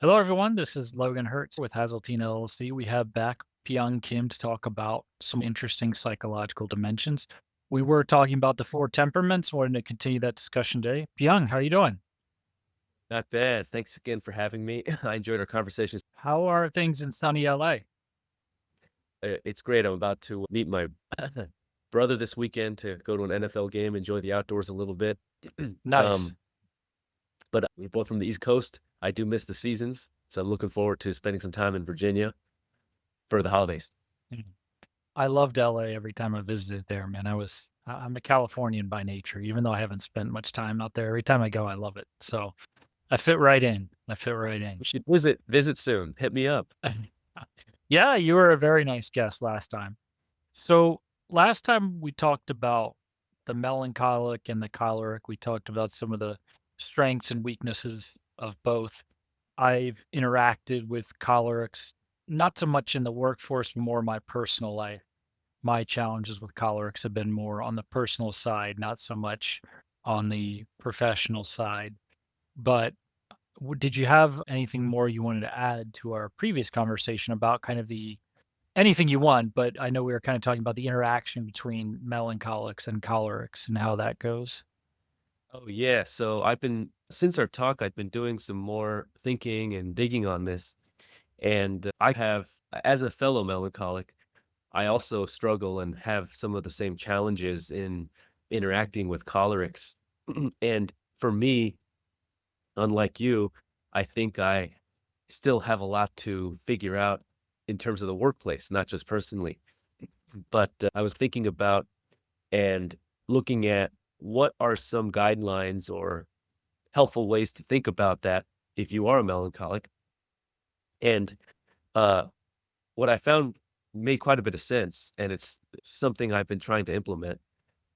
Hello, everyone. This is Logan Hertz with Hazeltine LLC. We have back Pyung Kim to talk about some interesting psychological dimensions. We were talking about the four temperaments. Wanted to continue that discussion today. Pyung, how are you doing? Not bad. Thanks again for having me. I enjoyed our conversations. How are things in sunny LA? It's great. I'm about to meet my brother this weekend to go to an NFL game, enjoy the outdoors a little bit. Nice. um, but we're both from the East Coast. I do miss the seasons, so I'm looking forward to spending some time in Virginia for the holidays. Mm. I loved LA every time I visited there, man. I'm a Californian by nature, even though I haven't spent much time out there. Every time I go, I love it. So I fit right in. I fit right in. We should visit soon. Hit me up. Yeah, you were a very nice guest last time. So last time we talked about the melancholic and the choleric. We talked about some of the strengths and weaknesses of both. I've interacted with cholerics, not so much in the workforce, but more in my personal life. My challenges with cholerics have been more on the personal side, not so much on the professional side. But did you have anything more you wanted to add to our previous conversation about kind of the anything you want, but I know we were kind of talking about the interaction between melancholics and cholerics and how that goes. Oh yeah. So I've been since our talk, I've been doing some more thinking and digging on this, and I have, as a fellow melancholic, I also struggle and have some of the same challenges in interacting with cholerics. And for me, unlike you, I think I still have a lot to figure out in terms of the workplace, not just personally. But I was thinking about and looking at what are some guidelines or helpful ways to think about that if you are a melancholic. And uh, what I found made quite a bit of sense, and it's something I've been trying to implement,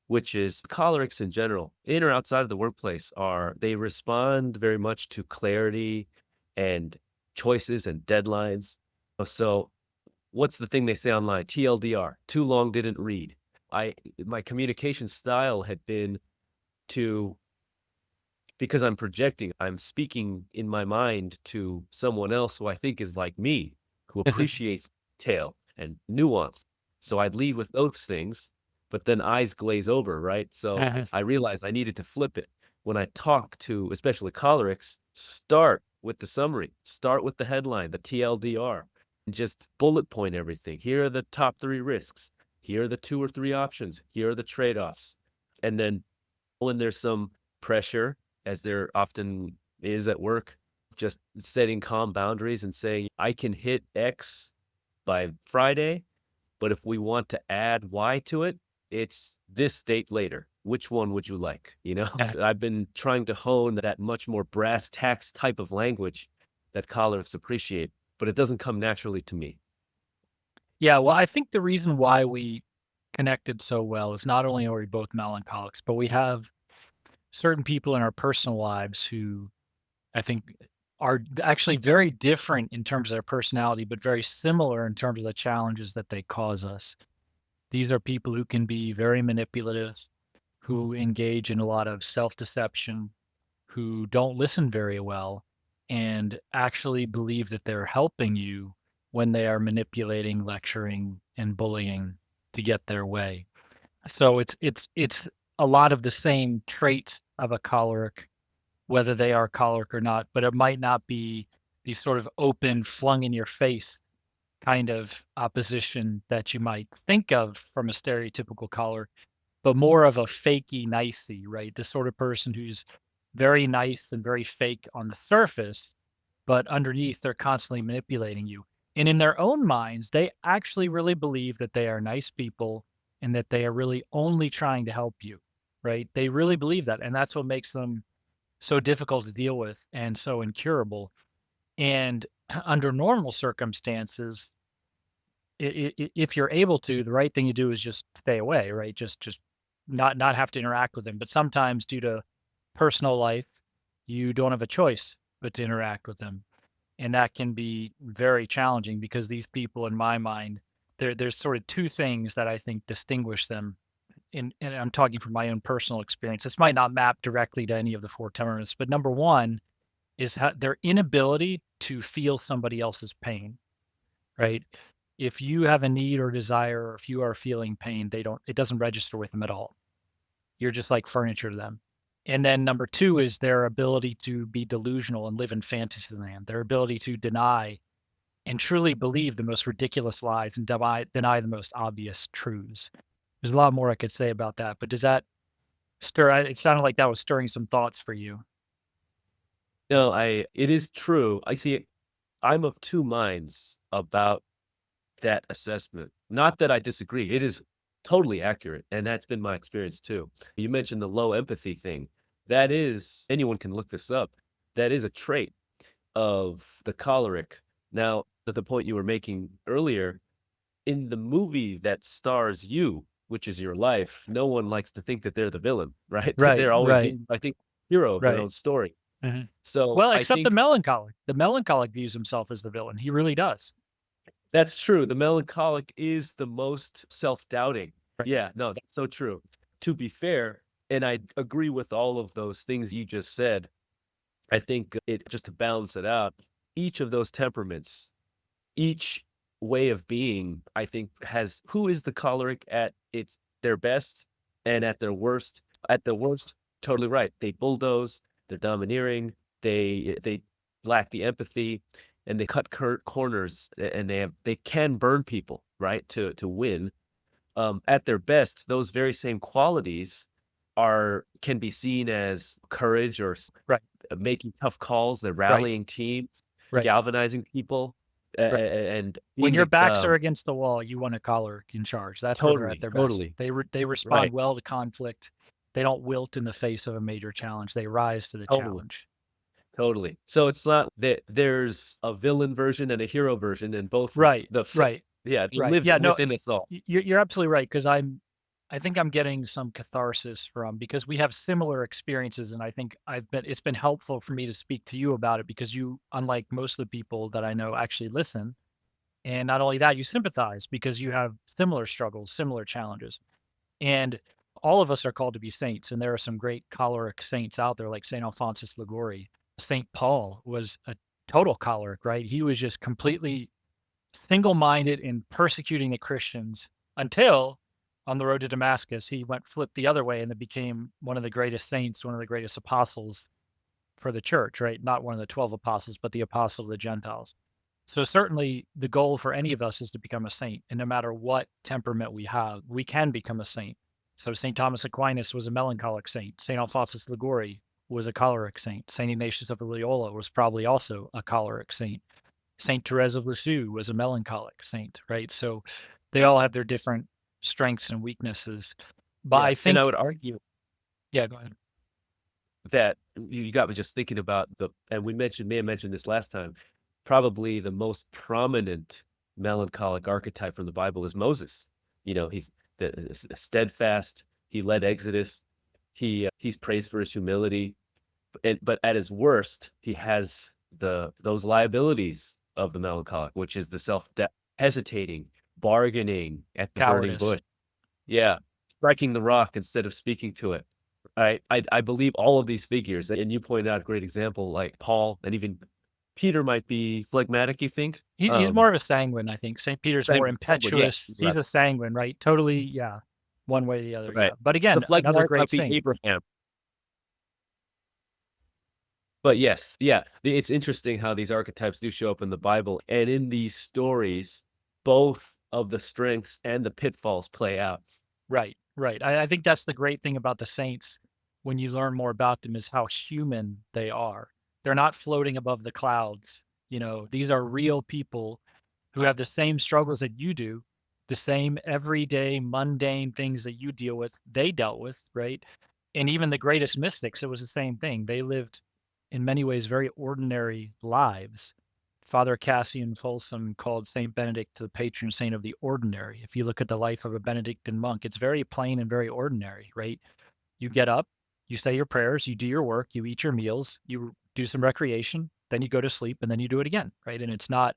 which is cholerics in general, in or outside of the workplace, are they respond very much to clarity and choices and deadlines. So, what's the thing they say online? TLDR, too long didn't read. I My communication style had been to, because I'm projecting, I'm speaking in my mind to someone else who I think is like me, who appreciates detail and nuance. So I'd lead with those things, but then eyes glaze over, right? So I realized I needed to flip it. When I talk to, especially cholerics, start with the summary, start with the headline, the TLDR, and just bullet point everything. Here are the top three risks. Here are the two or three options. Here are the trade offs. And then when there's some pressure, as there often is at work, just setting calm boundaries and saying, I can hit X by Friday, but if we want to add Y to it, it's this date later. Which one would you like? I've been trying to hone that much more brass tacks type of language that cholerics appreciate, but it doesn't come naturally to me. Yeah, well, I think the reason why we connected so well is not only are we both melancholics, but we have certain people in our personal lives who I think are actually very different in terms of their personality, but very similar in terms of the challenges that they cause us. These are people who can be very manipulative, who engage in a lot of self deception, who don't listen very well and actually believe that they're helping you when they are manipulating, lecturing, and bullying to get their way. So it's a lot of the same traits of a choleric, whether they are choleric or not, but it might not be the sort of open, flung in your face kind of opposition that you might think of from a stereotypical choleric, but more of a fakey nicey, right? The sort of person who's very nice and very fake on the surface, but underneath they're constantly manipulating you. And in their own minds, they actually really believe that they are nice people and that they are really only trying to help you, right? They really believe that. And that's what makes them so difficult to deal with and so incurable. And under normal circumstances, if you're able to, the right thing to do is just stay away, right? Just not have to interact with them. But sometimes due to personal life, you don't have a choice but to interact with them. And that can be very challenging because these people, in my mind, there's sort of two things that I think distinguish them. And I'm talking from my own personal experience. This might not map directly to any of the four temperaments, but number one is their inability to feel somebody else's pain, right? If you have a need or desire, or if you are feeling pain, it doesn't register with them at all. You're just like furniture to them. And then number two is their ability to be delusional and live in fantasy land, their ability to deny and truly believe the most ridiculous lies and deny the most obvious truths. There's a lot more I could say about that, but does that it sounded like that was stirring some thoughts for you. No, it is true. I see it. I'm of two minds about that assessment. Not that I disagree. It is totally accurate, and that's been my experience too. You mentioned the low empathy thing. That is, anyone can look this up. That is a trait of the choleric. Now, to the point you were making earlier, in the movie that stars you, which is your life, no one likes to think that they're the villain, right? Right, They're always right, the, I think, hero of their right. own story. Mhm. So Well, I except the think melancholic. The melancholic views himself as the villain. He really does. that's true. The melancholic is the most self-doubting. Right. Yeah, no, that's so true. To be fair, and I agree with all of those things you just said, I think it just to balance it out, each of those temperaments, each way of being, I think has who is the choleric at its their best and at their worst. At the worst, totally right. They bulldoze, they're domineering, they lack the empathy, and they cut corners, and they can burn people, right? To win. At their best, those very same qualities are can be seen as courage or Right, making tough calls. They're right, rallying teams, right, galvanizing people, right. and When being your the backs are against the wall, you want a choleric in charge. That's where they're at totally, their best. totally They right, respond well to conflict. They don't wilt in the face of a major challenge. They rise to the totally, challenge. totally. So it's not that there's a villain version and a hero version, and both Right, the right, yeah, they right. live Yeah, no, within us all. you're absolutely right because I think I'm getting some catharsis from because we have similar experiences, and I think it's been helpful for me to speak to you about it because you, unlike most of the people that I know, actually listen. And not only that, you sympathize because you have similar struggles, similar challenges. And all of us are called to be saints. And there are some great choleric saints out there, like St. Alphonsus Liguori. St. Paul was a total choleric, right? He was just completely single minded in persecuting the Christians until on the road to Damascus, he went flipped the other way and then became one of the greatest saints, one of the greatest apostles for the church, right? Not one of the 12 apostles, but the apostle of the Gentiles. So certainly the goal for any of us is to become a saint. And no matter what temperament we have, we can become a saint. So St. Thomas Aquinas was a melancholic saint. St. Alphonsus Liguori was a choleric saint. St. Ignatius of Loyola was probably also a choleric saint. St. Therese of Lisieux was a melancholic saint, right? So they all have their different strengths and weaknesses. But Yeah, I and I think, would argue yeah, go ahead. that you got me just thinking about and we may have mentioned this last time, probably the most prominent melancholic archetype from the Bible is Moses. You know, he's the steadfast. He led Exodus. He's praised for his humility, but at his worst, he has those liabilities of the melancholic, which is the hesitating, bargaining at the burning Cowardice. bush. Yeah, striking the rock instead of speaking to it. I believe all of these figures, and you pointed out a great example, like Paul, and even Peter might be phlegmatic. You think? He's more of a sanguine, I think. St. Peter's more Sanguine, yes, impetuous. He's right, a sanguine, right? Totally, yeah. One way or the other, yeah. right. But The again, another phlegmatic great might be saint. Abraham, but yes, yeah. It's interesting how these archetypes do show up in the Bible, and in these stories, both of the strengths and the pitfalls play out. Right, right. I think that's the great thing about the saints when you learn more about them is how human they are. They're not floating above the clouds. You know, these are real people who have the same struggles that you do, the same everyday mundane things that you deal with, they dealt with, right? And even the greatest mystics, it was the same thing. They lived in many ways very ordinary lives. Father Cassian Folsom called Saint Benedict the patron saint of the ordinary. If you look at the life of a Benedictine monk, it's very plain and very ordinary, right? You get up, you say your prayers, you do your work, you eat your meals, you do some recreation, then you go to sleep, and then you do it again, right? And it's not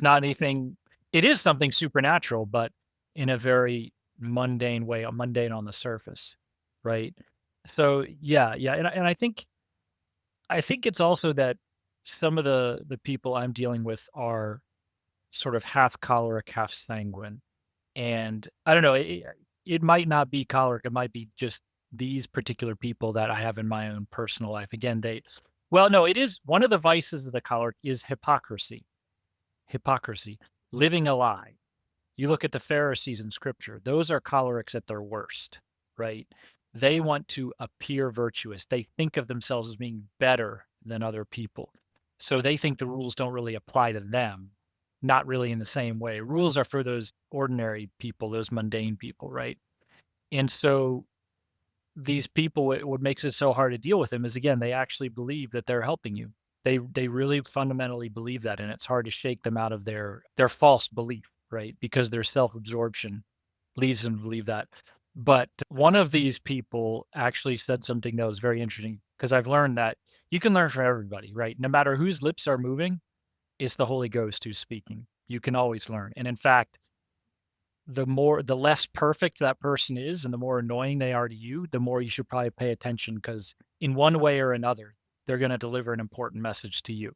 anything. It is something supernatural, but in a very mundane way, mundane on the surface, right? So yeah, yeah, and I think I think it's also that some of the people I'm dealing with are sort of half choleric, half sanguine. And I don't know, it might not be choleric, it might be just these particular people that I have in my own personal life. Again, no, it is one of the vices of the choleric is hypocrisy. Hypocrisy, living a lie. You look at the Pharisees in scripture, those are cholerics at their worst, right? They want to appear virtuous. They think of themselves as being better than other people. So they think the rules don't really apply to them, not really in the same way. Rules are for those ordinary people, those mundane people, right? And so these people, what makes it so hard to deal with them is again, they actually believe that they're helping you. They really fundamentally believe that, and it's hard to shake them out of their false belief, right? Because their self-absorption leads them to believe that. But one of these people actually said something that was very interesting because I've learned that you can learn from everybody, right? No matter whose lips are moving, it's the Holy Ghost who's speaking. You can always learn. And in fact, the less perfect that person is and the more annoying they are to you, the more you should probably pay attention because in one way or another, they're going to deliver an important message to you.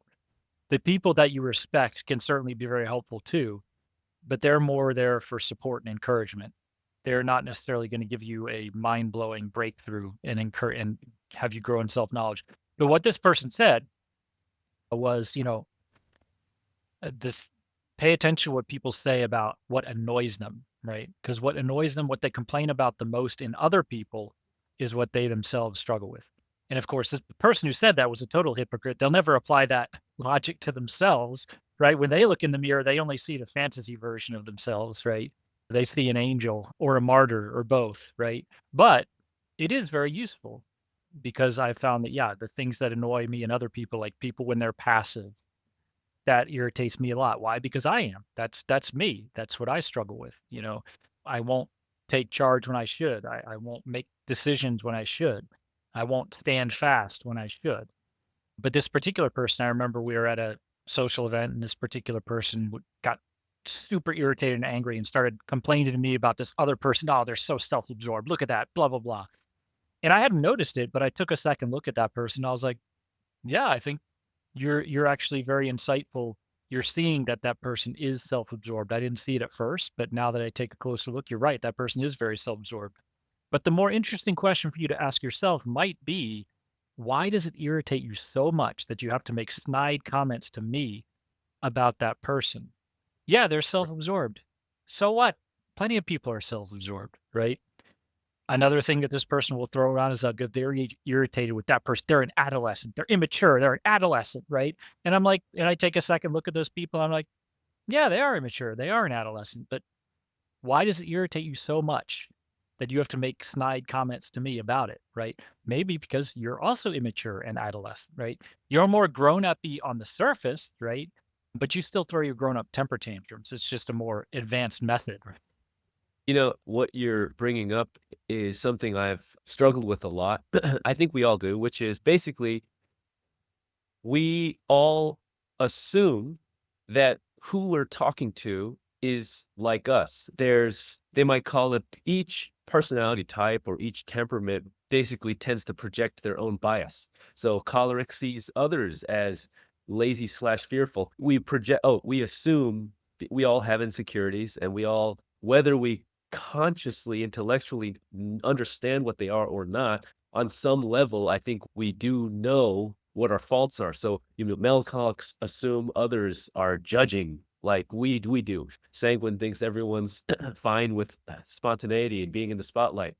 The people that you respect can certainly be very helpful too, but they're more there for support and encouragement. They're not necessarily going to give you a mind-blowing breakthrough and have you grow in self-knowledge. But what this person said was, pay attention to what people say about what annoys them, right? Because what annoys them, what they complain about the most in other people is what they themselves struggle with. And of course, the person who said that was a total hypocrite. They'll never apply that logic to themselves, right? When they look in the mirror, they only see the fantasy version of themselves, right? They see an angel or a martyr or both, right? But it is very useful because I found that, yeah, the things that annoy me and other people, like people when they're passive, that irritates me a lot. Why? Because I am. That's me. That's what I struggle with, I won't take charge when I should. I won't make decisions when I should. I won't stand fast when I should. But this particular person, I remember we were at a social event and this particular person got super irritated and angry and started complaining to me about this other person. Oh, they're so self-absorbed. Look at that, blah, blah, blah. And I hadn't noticed it, but I took a second look at that person. I was like, yeah, I think you're actually very insightful. You're seeing that that person is self-absorbed. I didn't see it at first, but now that I take a closer look, you're right. That person is very self-absorbed. But the more interesting question for you to ask yourself might be, why does it irritate you so much that you have to make snide comments to me about that person? Yeah, they're self-absorbed. So what? Plenty of people are self-absorbed, right? Another thing that this person will throw around is I'll get very irritated with that person. They're an adolescent. They're immature. They're an adolescent, right? And I'm like, and I take a second look at those people. I'm like, yeah, they are immature. They are an adolescent. But why does it irritate you so much that you have to make snide comments to me about it, right? Maybe because you're also immature and adolescent, right? You're more grown up on the surface, right? But you still throw your grown up temper tantrums. It's just a more advanced method. Right? What you're bringing up is something I've struggled with a lot. I think we all do, which is basically we all assume that who we're talking to is like us. They might call it each personality type or each temperament basically tends to project their own bias. So choleric sees others as lazy slash fearful. We assume we all have insecurities and we all, whether we consciously, intellectually understand what they are or not, on some level, I think we do know what our faults are. So, melancholics assume others are judging like we do. Sanguine thinks everyone's fine with spontaneity and being in the spotlight,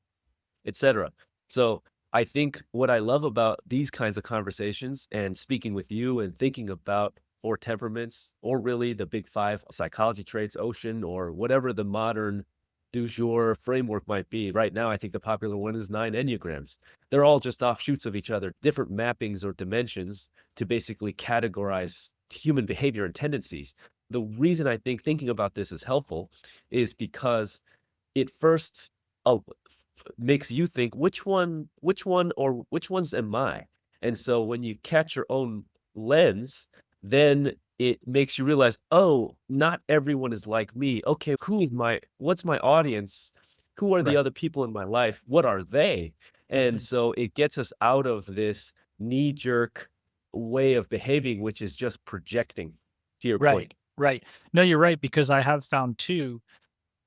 etc. So, I think what I love about these kinds of conversations and speaking with you and thinking about four temperaments, or really the big five psychology traits, ocean, or whatever the modern du jour framework might be. Right now, I think the popular one is 9 enneagrams. They're all just offshoots of each other, different mappings or dimensions to basically categorize human behavior and tendencies. The reason I think thinking about this is helpful is because it first makes you think which ones am I? And so when you catch your own lens, then it makes you realize, oh, not everyone is like me. Okay, what's my audience? Who are the Right. other people in my life? What are they? And Mhm. so it gets us out of this knee jerk. way of behaving, which is just projecting, to your Right, point. right. No, you're right, because I have found too,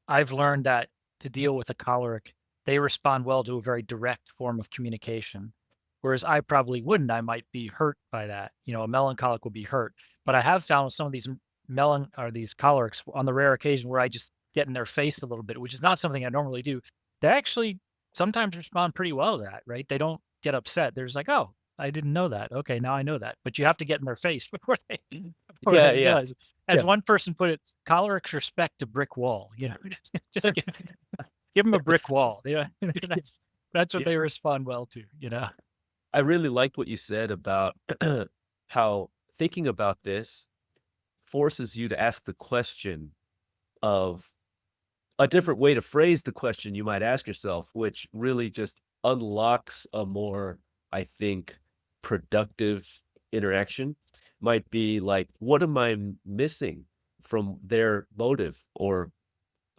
I've learned that to deal with a choleric, they respond well to a very direct form of communication, whereas I probably wouldn't. I might be hurt by that. You know, a melancholic would be hurt. But I have found some of these these cholerics on the rare occasion where I just get in their face a little bit, which is not something I normally do. They actually sometimes respond pretty well to that, right? They don't get upset. They're just like, "Oh, I didn't know that. Okay, now I know that." But you have to get in their face before Yeah, they yeah, realize. As yeah, one person put it, cholerics respect a brick wall. You know, just give them a brick wall. You know, that's what yeah. they respond well to. You know. I really liked what you said about how thinking about this forces you to ask the question of a different way to phrase the question you might ask yourself, which really just unlocks a more, I think, productive interaction. Might be like, what am I missing from their motive or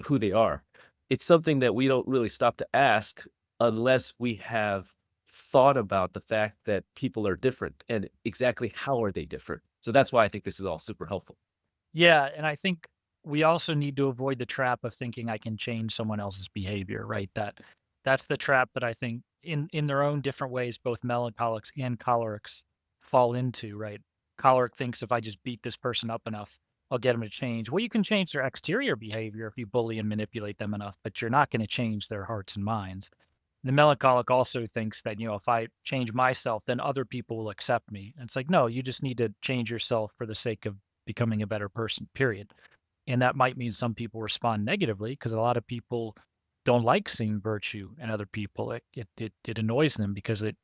who they are? It's something that we don't really stop to ask unless we have thought about the fact that people are different and exactly how are they different. So that's why I think this is all super helpful. Yeah, and I think we also need to avoid the trap of thinking I can change someone else's behavior, right? That's the trap that I think in their own different ways, both melancholics and cholerics fall into, right? Choleric thinks if I just beat this person up enough, I'll get them to change. Well, you can change their exterior behavior if you bully and manipulate them enough, but you're not going to change their hearts and minds. The melancholic also thinks that, you know, if I change myself, then other people will accept me. And it's like, no, you just need to change yourself for the sake of becoming a better person, period. And that might mean some people respond negatively because a lot of people don't like seeing virtue in other people. It annoys them because it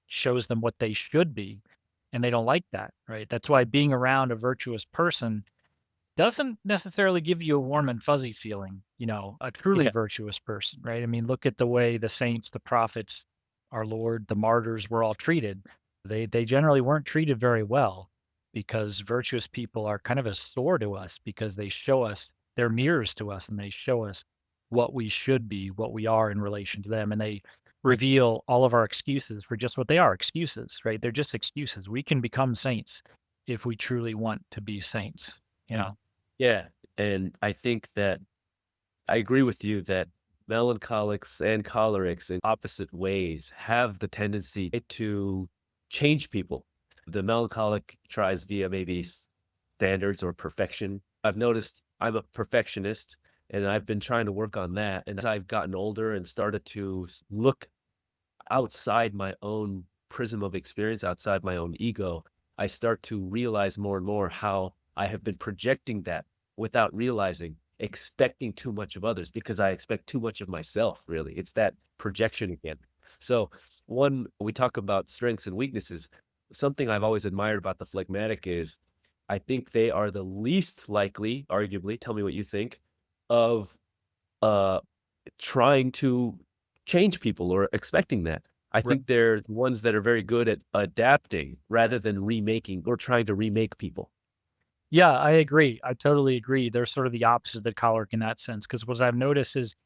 shows them what they should be, and they don't like that, right? That's why being around a virtuous person doesn't necessarily give you a warm and fuzzy feeling, you know, a truly Yeah. virtuous person, right? I mean, look at the way the saints, the prophets, our Lord, the martyrs were all treated. They generally weren't treated very well because virtuous people are kind of a sore to us because they show us, they're mirrors to us, and they show us what we should be, what we are in relation to them, and they reveal all of our excuses for just what they are, excuses, right? They're just excuses. We can become saints if we truly want to be saints, you know? Yeah. And I think that I agree with you that melancholics and cholerics in opposite ways have the tendency to change people. The melancholic tries via maybe standards or perfection. I've noticed I'm a perfectionist and I've been trying to work on that. And as I've gotten older and started to look outside my own prism of experience, outside my own ego, I start to realize more and more how I have been projecting that without realizing, expecting too much of others because I expect too much of myself, really. It's that projection again. So, one, we talk about strengths and weaknesses. Something I've always admired about the phlegmatic is I think they are the least likely, arguably, tell me what you think, of uh trying to change people or expecting that. I think they're the ones that are very good at adapting rather than remaking or trying to remake people. Yeah, I agree. I totally agree. They're sort of the opposite of the choleric in that sense. Because what I've noticed is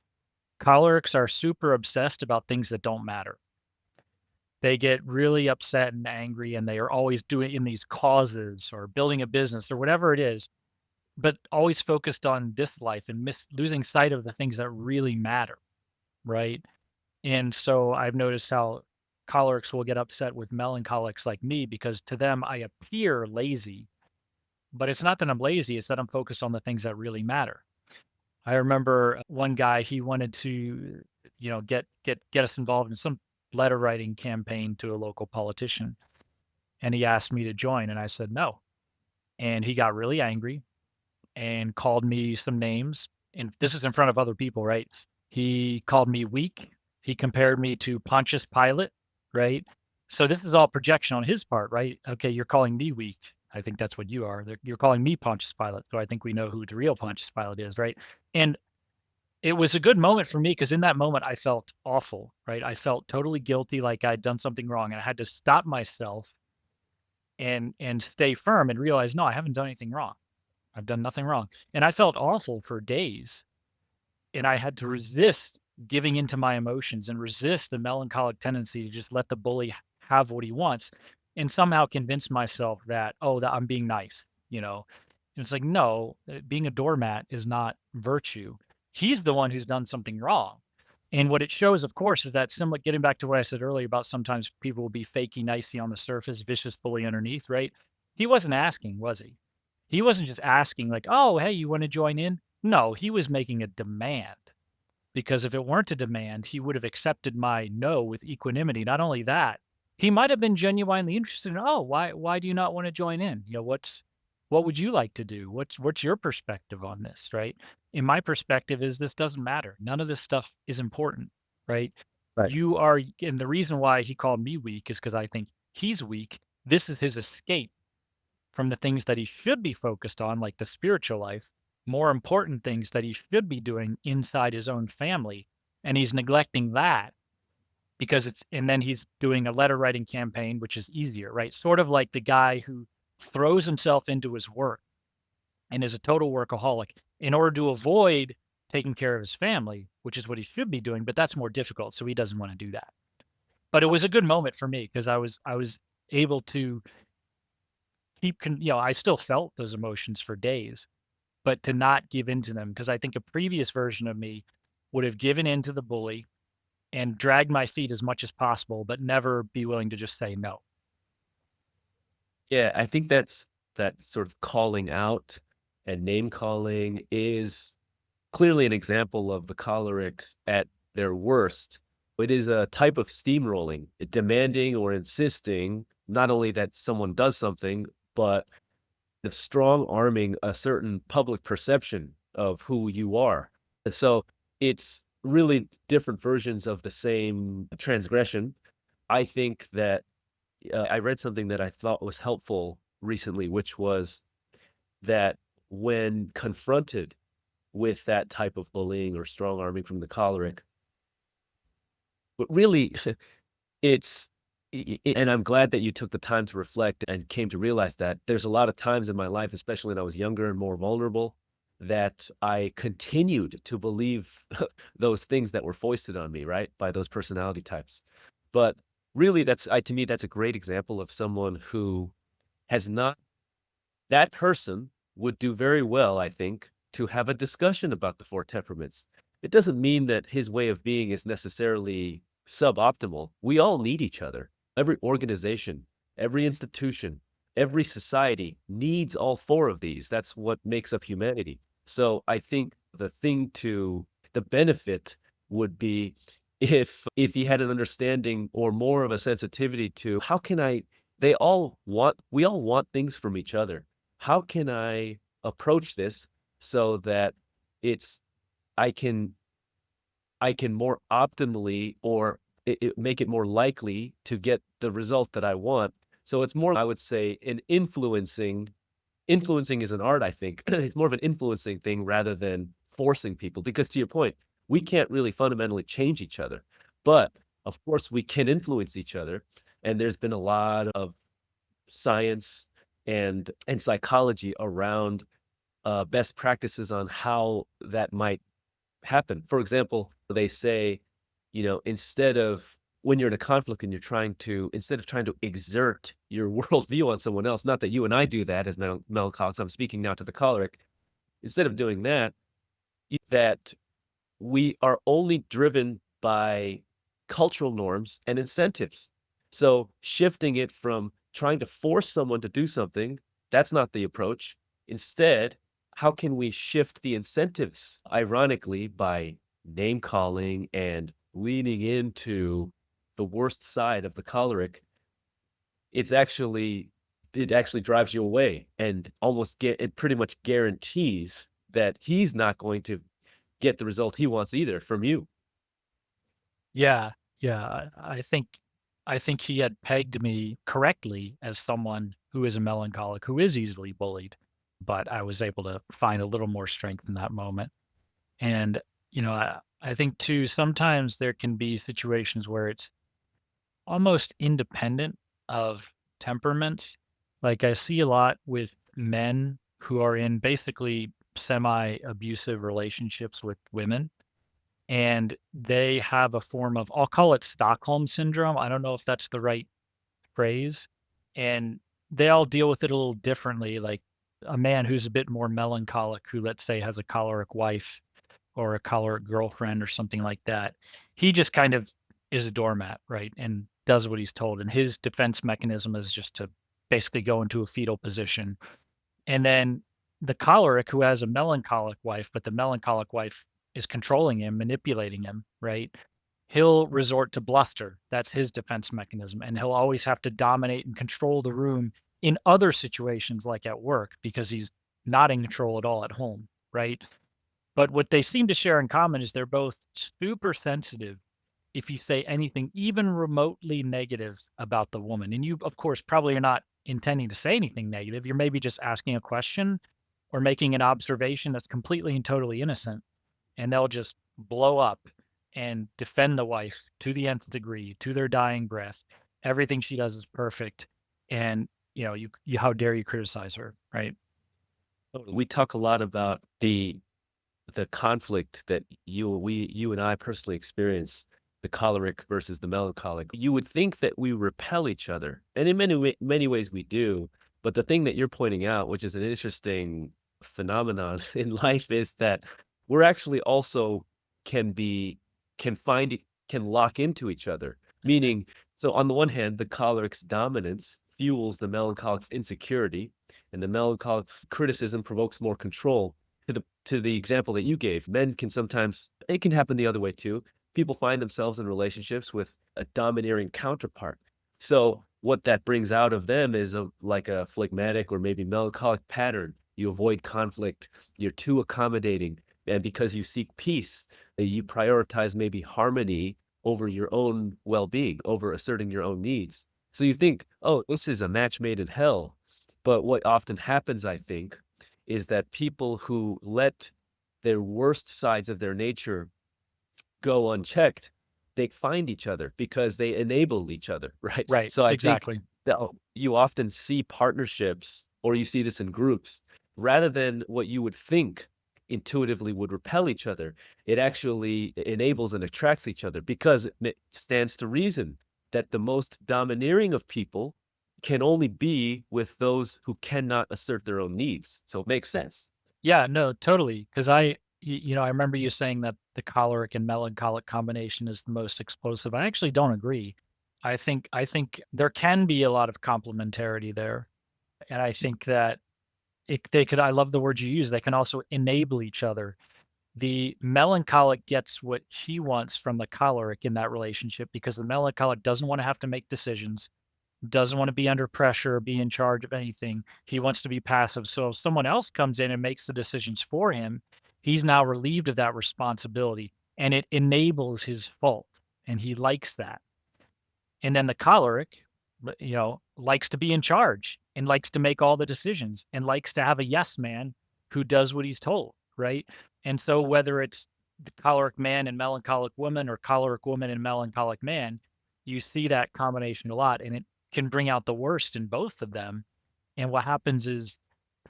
cholerics are super obsessed about things that don't matter. They get really upset and angry, and they are always doing in these causes or building a business or whatever it is, but always focused on this life and losing sight of the things that really matter, right? And so I've noticed how cholerics will get upset with melancholics like me because to them I appear lazy, but it's not that I'm lazy, it's that I'm focused on the things that really matter. I remember one guy, he wanted to, you know, get us involved in some letter writing campaign to a local politician, and he asked me to join, and I said no. And he got really angry and called me some names, and this is in front of other people, right? He called me weak. He compared me to Pontius Pilate, right? So this is all projection on his part, right? Okay, you're calling me weak. I think that's what you are. You're calling me Pontius Pilate. So I think we know who the real Pontius Pilate is, right? And it was a good moment for me because in that moment I felt awful, right? I felt totally guilty, like I'd done something wrong, and I had to stop myself and stay firm and realize, no, I haven't done anything wrong. I've done nothing wrong. And I felt awful for days, and I had to resist giving into my emotions and resist the melancholic tendency to just let the bully have what he wants. and somehow convince myself that, oh, that I'm being nice, you know? And it's like, no, being a doormat is not virtue. He's the one who's done something wrong. And what it shows, of course, is that similar, getting back to what I said earlier about sometimes people will be fakey nicey on the surface, vicious bully underneath, right? He wasn't asking, was he? He wasn't just asking, like, oh, hey, you want to join in? No, he was making a demand, because if it weren't a demand, he would have accepted my no with equanimity. Not only that, he might have been genuinely interested in, oh, why do you not want to join in? What would you like to do? What's your perspective on this, right? In my perspective is this doesn't matter. None of this stuff is important, right? Right. You are, and the reason why he called me weak is because I think he's weak. This is his escape from the things that he should be focused on, like the spiritual life, more important things that he should be doing inside his own family. And he's neglecting that because and then he's doing a letter writing campaign, which is easier, right? Sort of like the guy who throws himself into his work and is a total workaholic in order to avoid taking care of his family, which is what he should be doing, but that's more difficult. So he doesn't want to do that. But it was a good moment for me because I was able to I still felt those emotions for days, but to not give in to them, because I think a previous version of me would have given in to the bully and dragged my feet as much as possible, but never be willing to just say no. Yeah, I think that sort of calling out and name calling is clearly an example of the choleric at their worst. It is a type of steamrolling, demanding or insisting not only that someone does something, but of strong arming a certain public perception of who you are. And so it's really different versions of the same transgression. I think that I read something that I thought was helpful recently, which was that when confronted with that type of bullying or strong arming from the choleric, but really it's and I'm glad that you took the time to reflect and came to realize that there's a lot of times in my life, especially when I was younger and more vulnerable, that I continued to believe those things that were foisted on me, right, by those personality types. But really, to me, that's a great example of someone who has not that person would do very well, I think, to have a discussion about the 4 temperaments. It doesn't mean that his way of being is necessarily suboptimal. We all need each other. Every organization, every institution, every society needs all 4 of these. That's what makes up humanity. So I think the benefit would be if he had an understanding or more of a sensitivity to how can I we all want things from each other. How can I approach this so that it's I can I can more optimally or make it more likely to get the result that I want. So it's more, I would say, an influencing is an art, I think. It's more of an influencing thing rather than forcing people. Because to your point, we can't really fundamentally change each other. But of course, we can influence each other. And there's been a lot of science and psychology around best practices on how that might happen. For example, they say, instead of when you're in a conflict and instead of trying to exert your worldview on someone else, not that you and I do that as melancholics, I'm speaking now to the choleric, instead of doing that, that we are only driven by cultural norms and incentives. So shifting it from trying to force someone to do something, that's not the approach. Instead, how can we shift the incentives, ironically, by name calling and leaning into the worst side of the choleric? It actually drives you away and it pretty much guarantees that he's not going to get the result he wants either from you. Yeah, yeah. I think he had pegged me correctly as someone who is a melancholic, who is easily bullied, but I was able to find a little more strength in that moment. And, I think too, sometimes there can be situations where it's almost independent of temperaments. Like I see a lot with men who are in basically semi-abusive relationships with women, and they have a form of, I'll call it Stockholm syndrome. I don't know if that's the right phrase, and they all deal with it a little differently. Like a man who's a bit more melancholic, who let's say has a choleric wife or a choleric girlfriend or something like that, he just kind of is a doormat, right? And does what he's told. And his defense mechanism is just to basically go into a fetal position. And then the choleric who has a melancholic wife, but the melancholic wife is controlling him, manipulating him, right? He'll resort to bluster. That's his defense mechanism. And he'll always have to dominate and control the room in other situations like at work because he's not in control at all at home, right? But what they seem to share in common is they're both super sensitive if you say anything even remotely negative about the woman. And you, of course, probably are not intending to say anything negative. You're maybe just asking a question or making an observation that's completely and totally innocent. And they'll just blow up and defend the wife to the nth degree, to their dying breath. Everything she does is perfect. And, you how dare you criticize her, right? Totally. We talk a lot about the conflict that you and I personally experience, the choleric versus the melancholic. You would think that we repel each other, and in many ways we do. But the thing that you're pointing out, which is an interesting phenomenon in life, is that we're actually also can be can find can lock into each other. Meaning, so on the one hand, the choleric's dominance fuels the melancholic's insecurity, and the melancholic's criticism provokes more control. To the example that you gave, men can sometimes, it can happen the other way too. People find themselves in relationships with a domineering counterpart. So what that brings out of them is like a phlegmatic or maybe melancholic pattern. You avoid conflict, you're too accommodating, and because you seek peace, you prioritize maybe harmony over your own well-being, over asserting your own needs. So you think, oh, this is a match made in hell. But what often happens, I think, is that people who let their worst sides of their nature go unchecked, they find each other because they enable each other, right? Right. So I think Exactly. that you often see partnerships, or you see this in groups, rather than what you would think intuitively would repel each other, it actually enables and attracts each other because it stands to reason that the most domineering of people can only be with those who cannot assert their own needs. So it makes sense. Yeah, no, totally. Because I remember you saying that the choleric and melancholic combination is the most explosive. I actually don't agree. I think there can be a lot of complementarity there, and I think that they could. I love the word you use. They can also enable each other. The melancholic gets what he wants from the choleric in that relationship because the melancholic doesn't want to have to make decisions, doesn't want to be under pressure or be in charge of anything. He wants to be passive. So if someone else comes in and makes the decisions for him, he's now relieved of that responsibility and it enables his fault. And he likes that. And then the choleric, likes to be in charge and likes to make all the decisions and likes to have a yes man who does what he's told. Right. And so whether it's the choleric man and melancholic woman or choleric woman and melancholic man, you see that combination a lot and it can bring out the worst in both of them. And what happens is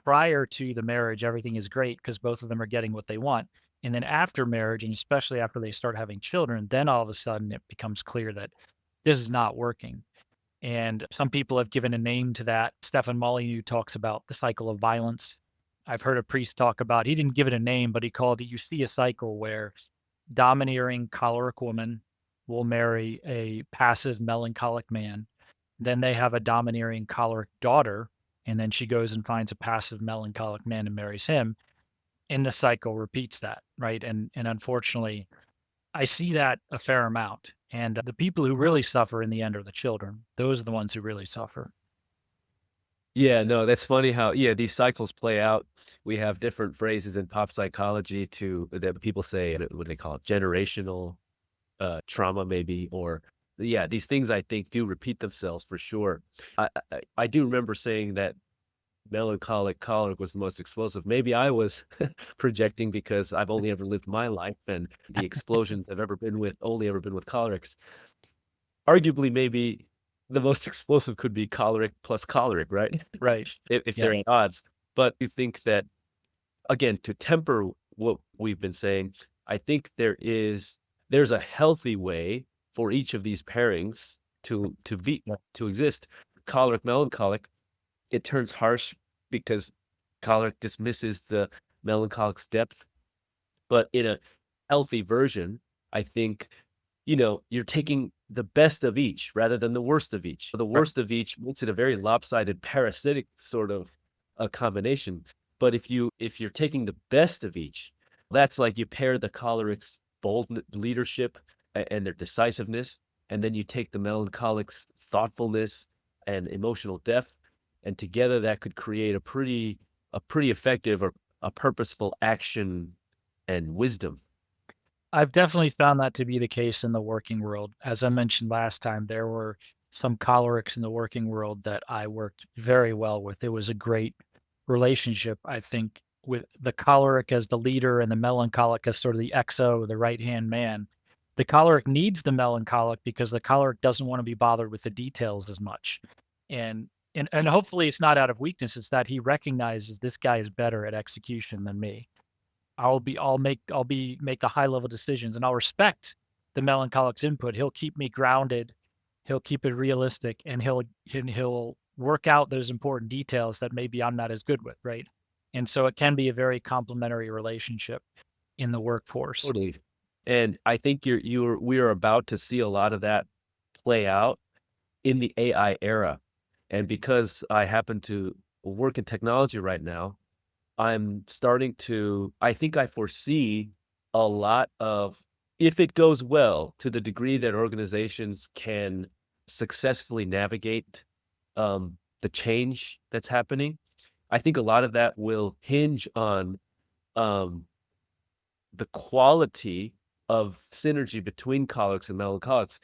prior to the marriage, everything is great because both of them are getting what they want. And then after marriage, and especially after they start having children, then all of a sudden it becomes clear that this is not working. And some people have given a name to that. Stefan Molyneux talks about the cycle of violence. I've heard a priest talk about, he didn't give it a name, but he called it, you see a cycle where domineering choleric woman will marry a passive melancholic man. Then they have a domineering choleric daughter, and then she goes and finds a passive melancholic man and marries him. And the cycle repeats that, right? And unfortunately, I see that a fair amount. And the people who really suffer in the end are the children. Those are the ones who really suffer. Yeah, no, that's funny how, yeah, these cycles play out. We have different phrases in pop psychology to that people say, what do they call it? Generational trauma, maybe, or yeah, these things I think do repeat themselves for sure. I do remember saying that melancholic choleric was the most explosive. Maybe I was projecting because I've only ever lived my life, and the explosions I've ever been with only ever been with cholerics. Arguably, maybe the most explosive could be choleric plus choleric, right? Right. If Yeah. they're at odds. But you think that, again, to temper what we've been saying, I think there's a healthy way for each of these pairings to Yeah. to exist. choleric melancholic, it turns harsh because choleric dismisses the melancholic's depth. But in a healthy version, I think, you're taking the best of each rather than the worst of each. The Right. worst of each makes it a very lopsided, parasitic sort of a combination. But if you're taking the best of each, that's like you pair the choleric's bold leadership and their decisiveness, and then you take the melancholic's thoughtfulness and emotional depth, and together that could create a pretty effective or a purposeful action and wisdom. I've definitely found that to be the case in the working world. As I mentioned last time, there were some cholerics in the working world that I worked very well with. It was a great relationship, I think, with the choleric as the leader and the melancholic as sort of the XO, the right hand man. The choleric needs the melancholic because the choleric doesn't want to be bothered with the details as much. And hopefully it's not out of weakness, it's that he recognizes this guy is better at execution than me. I'll make the high level decisions and I'll respect the melancholic's input. He'll keep me grounded. He'll keep it realistic and he'll work out those important details that maybe I'm not as good with, right? And so it can be a very complementary relationship in the workforce. Totally. And I think we are about to see a lot of that play out in the AI era. And because I happen to work in technology right now, I think I foresee a lot of, if it goes well to the degree that organizations can successfully navigate the change that's happening, I think a lot of that will hinge on um, the quality of synergy between cholerics and melancholics.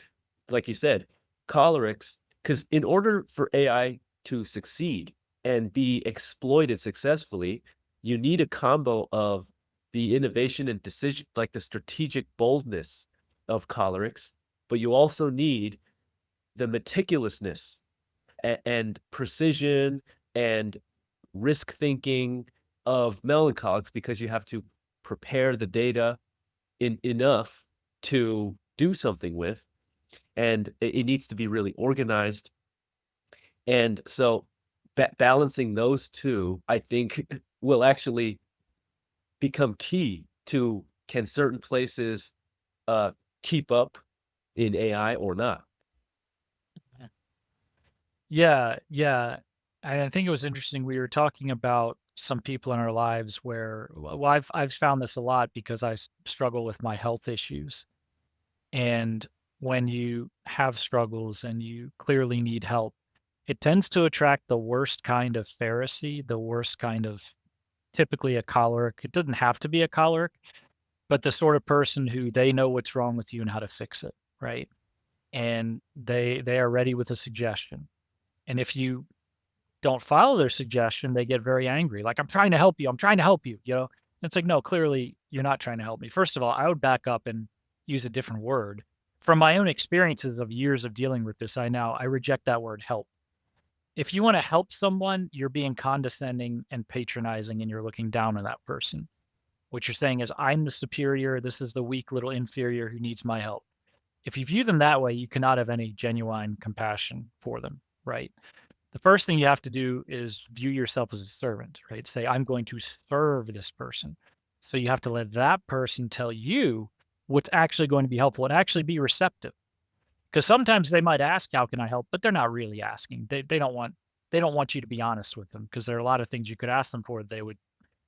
Like you said, cholerics, because in order for AI to succeed and be exploited successfully, you need a combo of the innovation and decision, like the strategic boldness of cholerics, but you also need the meticulousness and precision and risk thinking of melancholics because you have to prepare the data enough to do something with, and it needs to be really organized. And so balancing those two, I think, will actually become key to, can certain places uh, keep up in AI or not. Yeah, yeah. And I think it was interesting. We were talking about some people in our lives where, well, I've found this a lot because struggle with my health issues. And when you have struggles and you clearly need help, it tends to attract the worst kind of Pharisee, the worst kind of typically a choleric. It doesn't have to be a choleric, but the sort of person who they know what's wrong with you and how to fix it, right? And they are ready with a suggestion. And if you don't follow their suggestion, they get very angry. Like, I'm trying to help you. I'm trying to help you, you know? And it's like, no, clearly you're not trying to help me. First of all, I would back up and use a different word. From my own experiences of years of dealing with this, I reject that word help. If you want to help someone, you're being condescending and patronizing and you're looking down on that person. What you're saying is, I'm the superior. This is the weak little inferior who needs my help. If you view them that way, you cannot have any genuine compassion for them, right? The first thing you have to do is view yourself as a servant, right? Say, I'm going to serve this person. So you have to let that person tell you what's actually going to be helpful and actually be receptive. Because sometimes they might ask, how can I help? But they're not really asking. They don't want you to be honest with them because there are a lot of things you could ask them for they would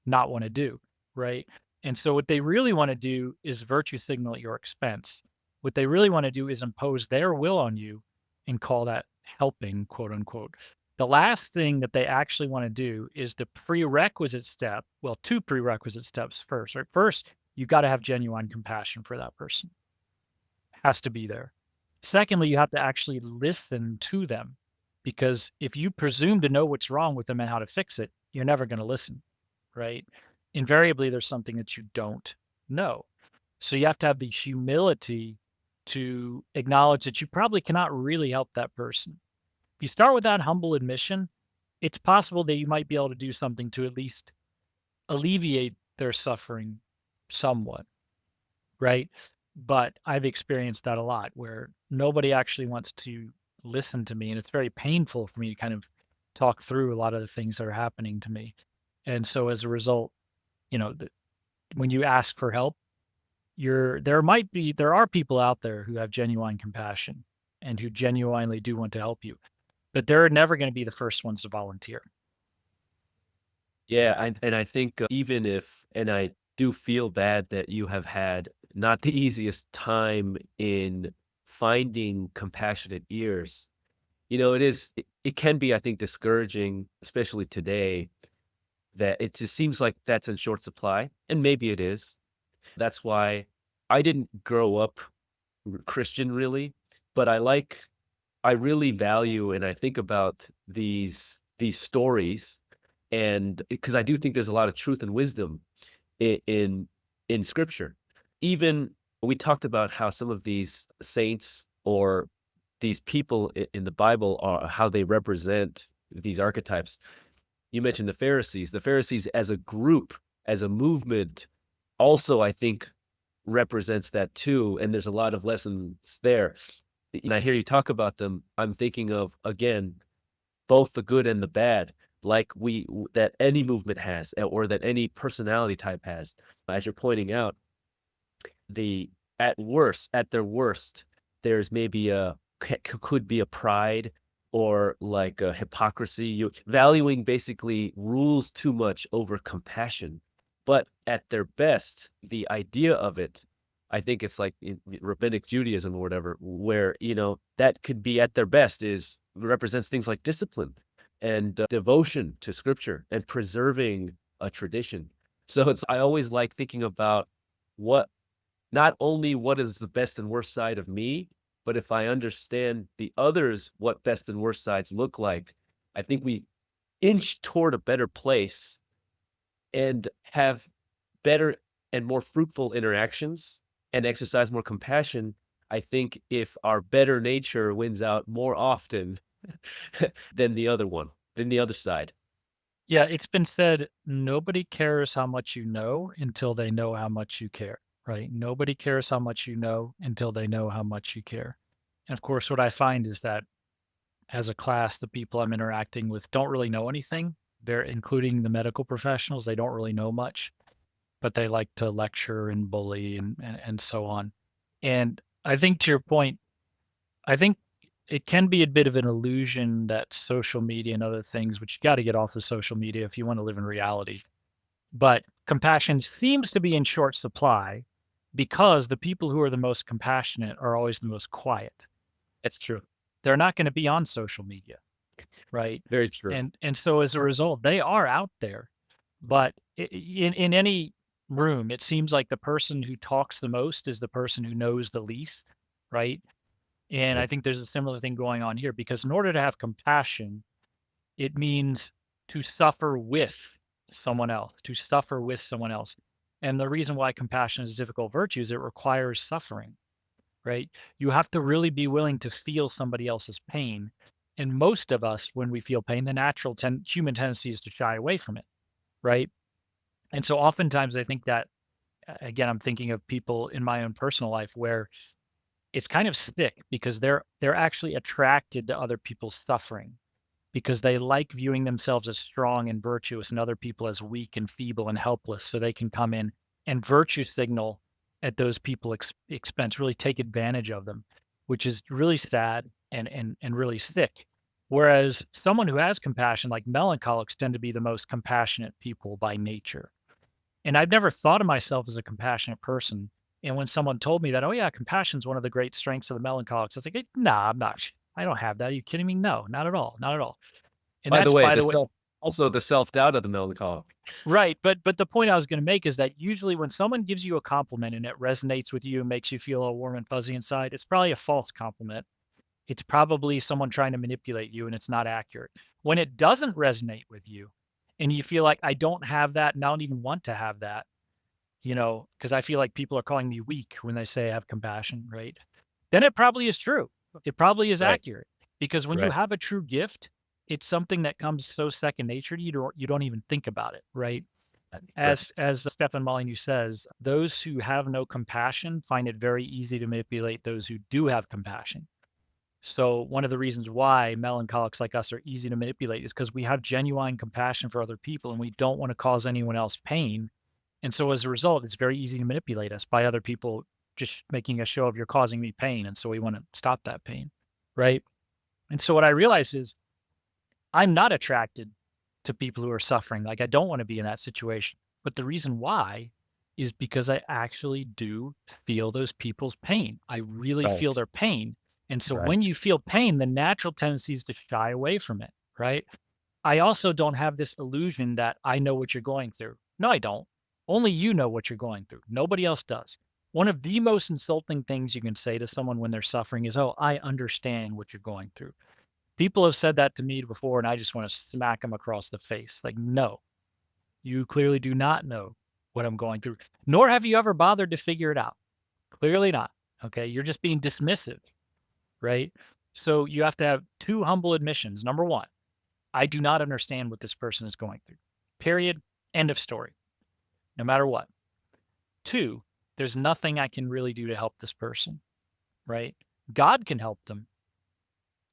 not want to do, right? And so what they really want to do is virtue signal at your expense. What they really want to do is impose their will on you and call that helping, quote unquote. The last thing that they actually want to do is the prerequisite step. Well, two prerequisite steps first. Right? First, you got to have genuine compassion for that person. Has to be there. Secondly, you have to actually listen to them because if you presume to know what's wrong with them and how to fix it, you're never going to listen, right? Invariably, there's something that you don't know. So you have to have the humility to acknowledge that you probably cannot really help that person. If you start with that humble admission, it's possible that you might be able to do something to at least alleviate their suffering somewhat, right? But I've experienced that a lot where nobody actually wants to listen to me, and it's very painful for me to kind of talk through a lot of the things that are happening to me. And so as a result, you know, when you ask for help, there are people out there who have genuine compassion and who genuinely do want to help you, but they're never going to be the first ones to volunteer. Yeah, and I think, even if and I do feel bad that you have had not the easiest time in finding compassionate ears. It can be, I think, discouraging, especially today, that it just seems like that's in short supply, and maybe it is. That's why I didn't grow up Christian really, but I really value and I think about these stories, and because I do think there's a lot of truth and wisdom in scripture. Even we talked about how some of these saints or these people in the Bible are how they represent these archetypes. You mentioned the Pharisees. The Pharisees as a group, as a movement, also I think represents that too. And there's a lot of lessons there. And I hear you talk about them. I'm thinking of again both the good and the bad, like that any movement has, or that any personality type has. As you're pointing out, the at their worst, there's maybe could be a pride or like a hypocrisy, you valuing basically rules too much over compassion. But at their best, the idea of it, I think it's like in rabbinic Judaism or whatever, where that could be at their best is represents things like discipline and devotion to scripture and preserving a tradition. So it's I always like thinking about what not only what is the best and worst side of me, but if I understand the others, what best and worst sides look like, I think we inch toward a better place and have better and more fruitful interactions and exercise more compassion. I think if our better nature wins out more often than than the other side. Yeah, it's been said, nobody cares how much you know until they know how much you care, right? Nobody cares how much you know until they know how much you care. And of course, what I find is that as a class, the people I'm interacting with don't really know anything. They're including the medical professionals. They don't really know much, but they like to lecture and bully and so on. And I think to your point, I think it can be a bit of an illusion that social media and other things, which you got to get off of social media if you want to live in reality. But compassion seems to be in short supply because the people who are the most compassionate are always the most quiet. That's true. They're not going to be on social media, right? Very true. And so as a result, they are out there. But in any room, it seems like the person who talks the most is the person who knows the least, right? And I Right. think there's a similar thing going on here because in order to have compassion, it means to suffer with someone else, to suffer with someone else. And the reason why compassion is a difficult virtue is it requires suffering, right? You have to really be willing to feel somebody else's pain. And most of us, when we feel pain, the natural human tendency is to shy away from it, right? And so oftentimes I think that, again, I'm thinking of people in my own personal life where it's kind of sick because they're actually attracted to other people's suffering because they like viewing themselves as strong and virtuous and other people as weak and feeble and helpless so they can come in and virtue signal at those people expense, really take advantage of them, which is really sad and really sick. Whereas someone who has compassion, like melancholics, tend to be the most compassionate people by nature. And I've never thought of myself as a compassionate person. And when someone told me that, oh yeah, compassion is one of the great strengths of the melancholics, I was like, nah, I'm not. I don't have that. Are you kidding me? No, not at all. Not at all. And By the that's, way, by the way, also the self-doubt of the melancholic. right. But the point I was going to make is that usually when someone gives you a compliment and it resonates with you and makes you feel all warm and fuzzy inside, it's probably a false compliment. It's probably someone trying to manipulate you and it's not accurate. When it doesn't resonate with you and you feel like I don't have that and I don't even want to have that, because I feel like people are calling me weak when they say I have compassion, right? Then it probably is true. It probably is Right, accurate because when you right. have a true gift, it's something that comes so second nature to you, you don't even think about it, right? Correct. As Stefan Molyneux says, those who have no compassion find it very easy to manipulate those who do have compassion. So one of the reasons why melancholics like us are easy to manipulate is because we have genuine compassion for other people and we don't want to cause anyone else pain. And so as a result, it's very easy to manipulate us by other people just making a show of you're causing me pain. And so we want to stop that pain. Right. And so what I realize is I'm not attracted to people who are suffering. Like I don't want to be in that situation. But the reason why is because I actually do feel those people's pain. I really feel Right. their pain. And so when Right. you feel pain, the natural tendency is to shy away from it, right? I also don't have this illusion that I know what you're going through. No, I don't. Only you know what you're going through. Nobody else does. One of the most insulting things you can say to someone when they're suffering is, "Oh, I understand what you're going through." People have said that to me before, and I just want to smack them across the face. Like, no, you clearly do not know what I'm going through, nor have you ever bothered to figure it out. Clearly not. Okay. You're just being dismissive, right? So you have to have two humble admissions. Number one, I do not understand what this person is going through. Period. End of story. No matter what. Two, there's nothing I can really do to help this person, right? God can help them.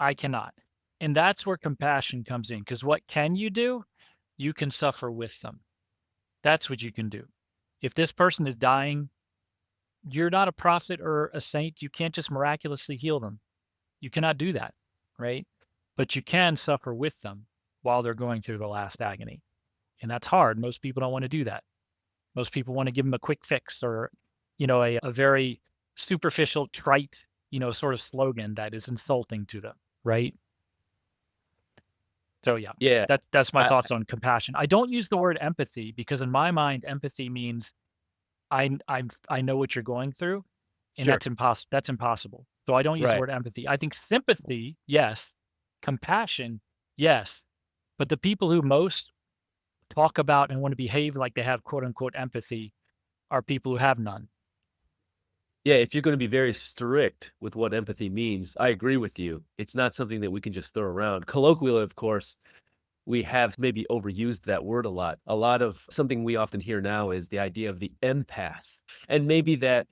I cannot. And that's where compassion comes in. Because what can you do? You can suffer with them. That's what you can do. If this person is dying, you're not a prophet or a saint. You can't just miraculously heal them. You cannot do that, right? But you can suffer with them while they're going through the last agony. And that's hard. Most people don't want to do that. Most people want to give them a quick fix or, a very superficial, trite, sort of slogan that is insulting to them, right? So yeah, Yeah. that's my I thoughts on compassion. I don't use the word empathy because in my mind, empathy means I know what you're going through, and Sure. that's impossible. So I don't use the Right. word empathy. I think sympathy, yes. Compassion, yes. But the people who most talk about and want to behave like they have quote unquote empathy are people who have none. Yeah, if you're gonna be very strict with what empathy means, I agree with you. It's not something that we can just throw around. Colloquially, of course, we have maybe overused that word a lot. A lot of something we often hear now is the idea of the empath. And maybe that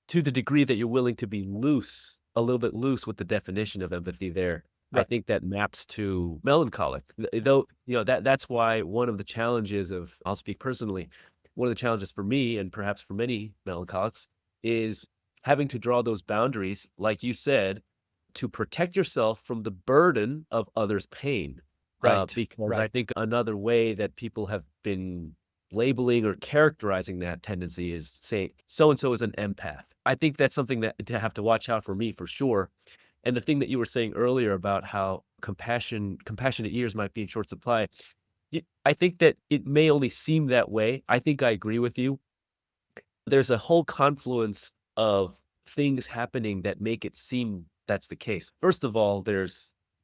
to the degree that you're willing to be loose, a little bit loose with the definition of empathy there, I Right. think that maps to melancholic. Though, that's why one of the challenges of I'll speak personally, one of the challenges for me and perhaps for many melancholics is having to draw those boundaries, like you said, to protect yourself from the burden of others' pain. Right. Because I Right. think another way that people have been labeling or characterizing that tendency is saying so and so is an empath. I think that's something that to have to watch out for me for sure. And the thing that you were saying earlier about how compassionate ears might be in short supply, I think that it may only seem that way. I think I agree with you. There's a whole confluence of things happening that make it seem that's the case. First of all,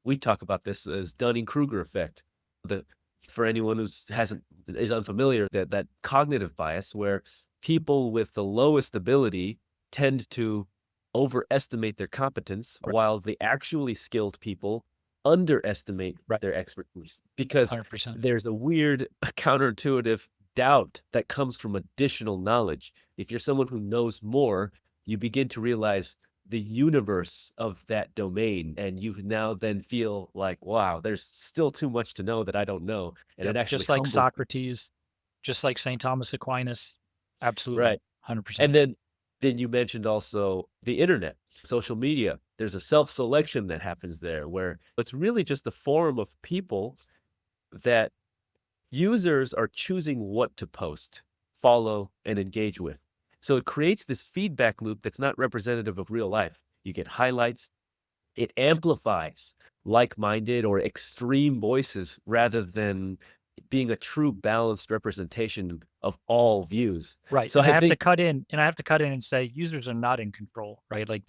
we talk about this as Dunning-Kruger effect. The For anyone who's hasn't is unfamiliar, that cognitive bias where people with the lowest ability tend to overestimate their competence, Right. while the actually skilled people underestimate Right. their expertise because 100%. there's a weird counterintuitive doubt that comes from additional knowledge. If you're someone who knows more, you begin to realize the universe of that domain, and you now then feel like, wow, there's still too much to know that I don't know. And it Yep. actually Just like humbles you. Socrates, just like St. Thomas Aquinas. Absolutely. Right. 100%. And then you mentioned also the internet, social media. There's a self-selection that happens there where it's really just a forum of people that users are choosing what to post, follow, and engage with. So it creates this feedback loop that's not representative of real life. You get highlights, it amplifies like-minded or extreme voices rather than being a true balanced representation of all views. Right, So and I I have to think cut in and say users are not in control, right? Like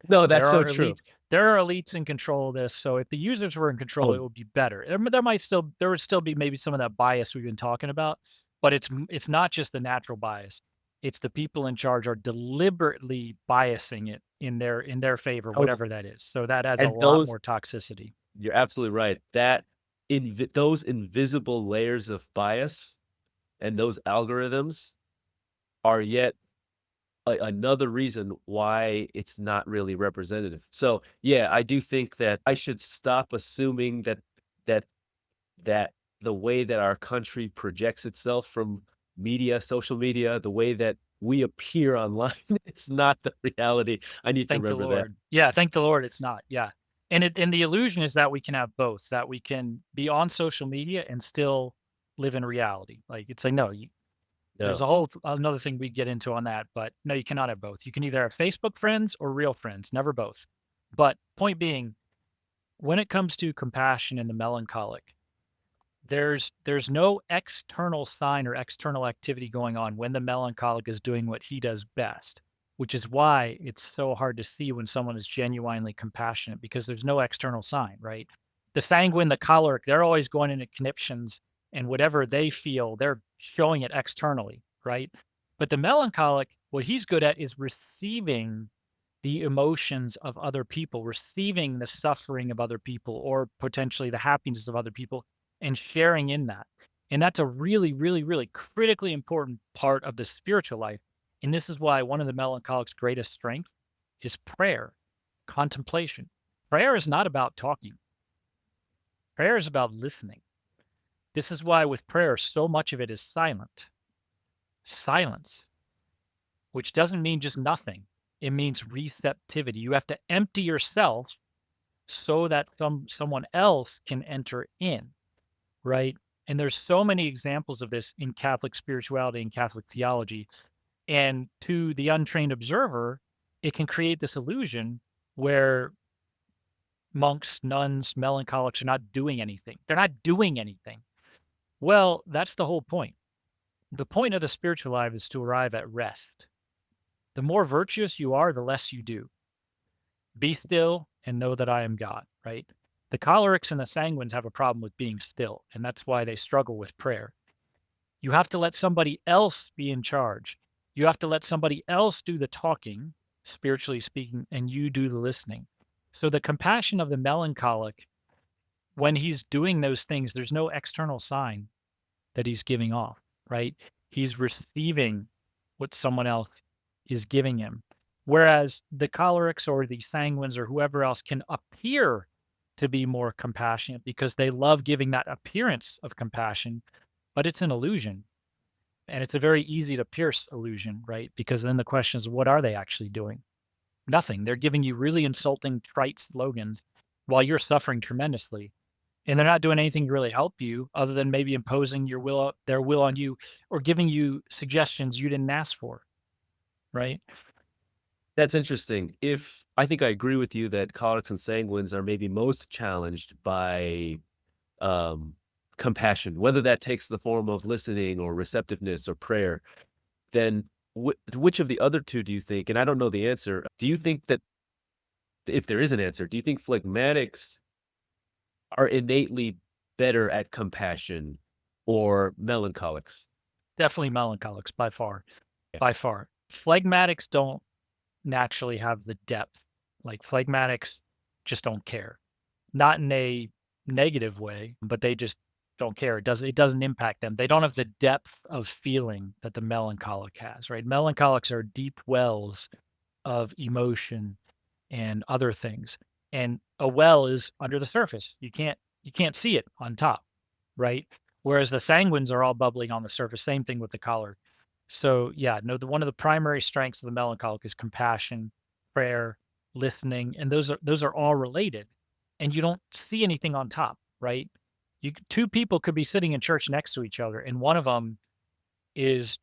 no, that's there so are true. elites in control of this. So if the users were in control, it Oh, would be better. There would still be maybe some of that bias we've been talking about, but it's not just the natural bias. It's the people in charge are deliberately biasing it in their favor, totally. whatever that is. So that adds a And lot those more toxicity. you're absolutely right. Those invisible layers of bias and those algorithms are yet another reason why it's not really representative. So, yeah, I do think that I should stop assuming that that the way that our country projects itself from media, social media, the way that we appear online is not the reality. I need to Thank the remember that. Lord. Yeah, thank the Lord it's not, yeah. And the illusion is that we can have both, that we can be on social media and still live in reality. Like, it's like, no, there's No. a whole another thing we get into on that, but no, you cannot have both. You can either have Facebook friends or real friends, never both. But point being, when it comes to compassion and the melancholic, there's no external sign or external activity going on when the melancholic is doing what he does best, which is why it's so hard to see when someone is genuinely compassionate because there's no external sign, right? The sanguine, the choleric, they're always going into conniptions and whatever they feel, they're showing it externally, right? But the melancholic, what he's good at is receiving the emotions of other people, receiving the suffering of other people, or potentially the happiness of other people, and sharing in that. And that's a really, really, really critically important part of the spiritual life. And this is why one of the melancholic's greatest strength is prayer, contemplation. Prayer is not about talking, prayer is about listening. This is why with prayer, so much of it is silent. Silence, which doesn't mean just nothing. It means receptivity. You have to empty yourself so that someone else can enter in, right? And there's so many examples of this in Catholic spirituality and Catholic theology. And to the untrained observer, it can create this illusion where monks, nuns, melancholics are not doing anything. They're not doing anything. Well, that's the whole point. The point of the spiritual life is to arrive at rest. The more virtuous you are, the less you do. Be still and know that I am God, right? The cholerics and the sanguines have a problem with being still, and that's why they struggle with prayer. You have to let somebody else be in charge. You have to let somebody else do the talking, spiritually speaking, and you do the listening. So the compassion of the melancholic, when he's doing those things, there's no external sign that he's giving off, right? He's receiving what someone else is giving him. Whereas the cholerics or the sanguines or whoever else can appear to be more compassionate because they love giving that appearance of compassion, but it's an illusion. And it's a very easy to pierce illusion, right? Because then the question is, what are they actually doing? Nothing. They're giving you really insulting, trite slogans while you're suffering tremendously. And they're not doing anything to really help you other than maybe imposing their will on you or giving you suggestions you didn't ask for, right? That's interesting. If I think I agree with you that cholerics and sanguines are maybe most challenged by um, compassion, whether that takes the form of listening or receptiveness or prayer, then which of the other two do you think? And I don't know the answer. Do you think that if there is an answer, do you think phlegmatics are innately better at compassion or melancholics? Definitely melancholics by far, Yeah. by far. Phlegmatics don't naturally have the depth. Like phlegmatics just don't care. Not in a negative way, but they just don't care. It doesn't impact them. They don't have the depth of feeling that the melancholic has, right? Melancholics are deep wells of emotion and other things. And a well is under the surface. You can't see it on top, right? Whereas the sanguines are all bubbling on the surface. Same thing with the collar. So yeah, no, one of the primary strengths of the melancholic is compassion, prayer, listening, and those are all related. And you don't see anything on top, right? Two people could be sitting in church next to each other, and one of them is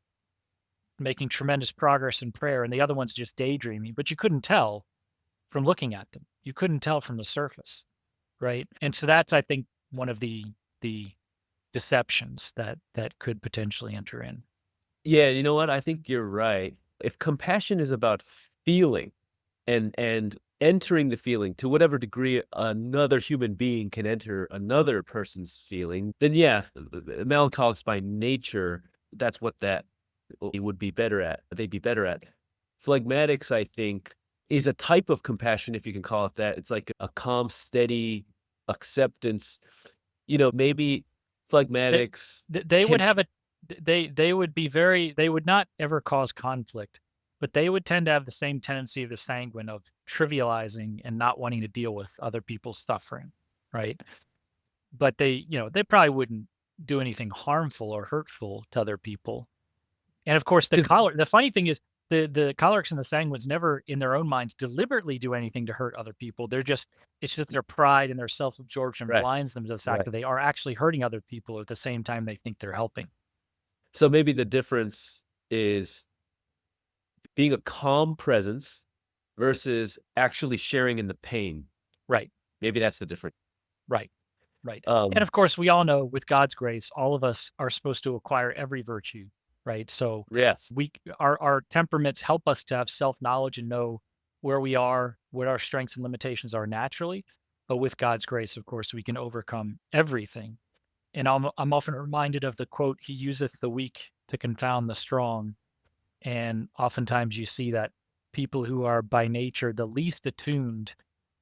making tremendous progress in prayer, and the other one's just daydreaming. But you couldn't tell from looking at them. You couldn't tell from the surface, right? And so that's, I think, one of the deceptions that could potentially enter in. Yeah, you know what? I think you're right. If compassion is about feeling and entering the feeling to whatever degree another human being can enter another person's feeling, then yeah, melancholics by nature, that's what that would be better at. They'd be better at. Phlegmatics, I think, is a type of compassion, if you can call it that. It's like a calm, steady acceptance. Maybe They phlegmatics they would can have a they would be very they would not ever cause conflict but they would tend to have the same tendency of the sanguine of trivializing and not wanting to deal with other people's suffering, right? But they probably wouldn't do anything harmful or hurtful to other people. And of course, Because the funny thing is the cholerics and the sanguines never in their own minds deliberately do anything to hurt other people. It's just their pride and their self-absorption right, blinds them to the fact right. that they are actually hurting other people at the same time they think they're helping. So maybe the difference is being a calm presence versus actually sharing in the pain. Right, Maybe that's the difference. right, right. And Um, of course, we all know with God's grace, all of us are supposed to acquire every virtue, right? So yes. our temperaments help us to have self-knowledge and know where we are, what our strengths and limitations are naturally. But with God's grace, of course, we can overcome everything. And I'm often reminded of the quote, "He useth the weak to confound the strong." And oftentimes you see that people who are by nature the least attuned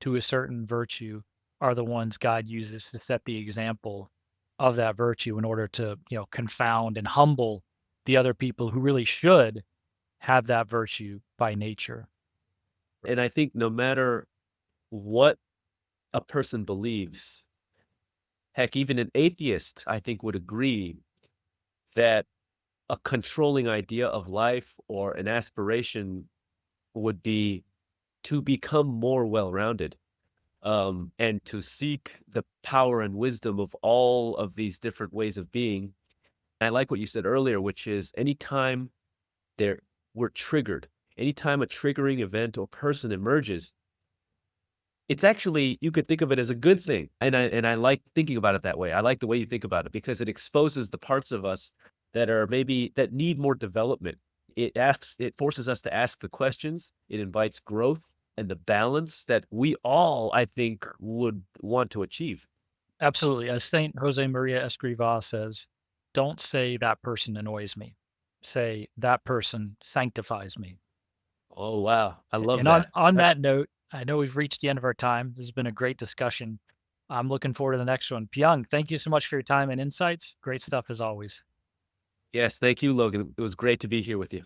to a certain virtue are the ones God uses to set the example of that virtue in order to, confound and humble the other people who really should have that virtue by nature. And I think no matter what a person believes, heck, even an atheist, I think, would agree that a controlling idea of life or an aspiration would be to become more well-rounded, and to seek the power and wisdom of all of these different ways of being. I like what you said earlier, which is anytime there we're triggered, anytime a triggering event or person emerges, it's actually you could think of it as a good thing, and I like thinking about it that way. I like the way you think about it because it exposes the parts of us that are maybe that need more development. It forces us to ask the questions, it invites growth and the balance that we all, I think, would want to achieve. Absolutely. As Saint Jose Maria Escrivá says, don't say that person annoys me. Say that person sanctifies me. Oh, wow. I love And on that. on That's that note, I know we've reached the end of our time. This has been a great discussion. I'm looking forward to the next one. Pyung, thank you so much for your time and insights. Great stuff as always. yes, thank you, Logan. It was great to be here with you.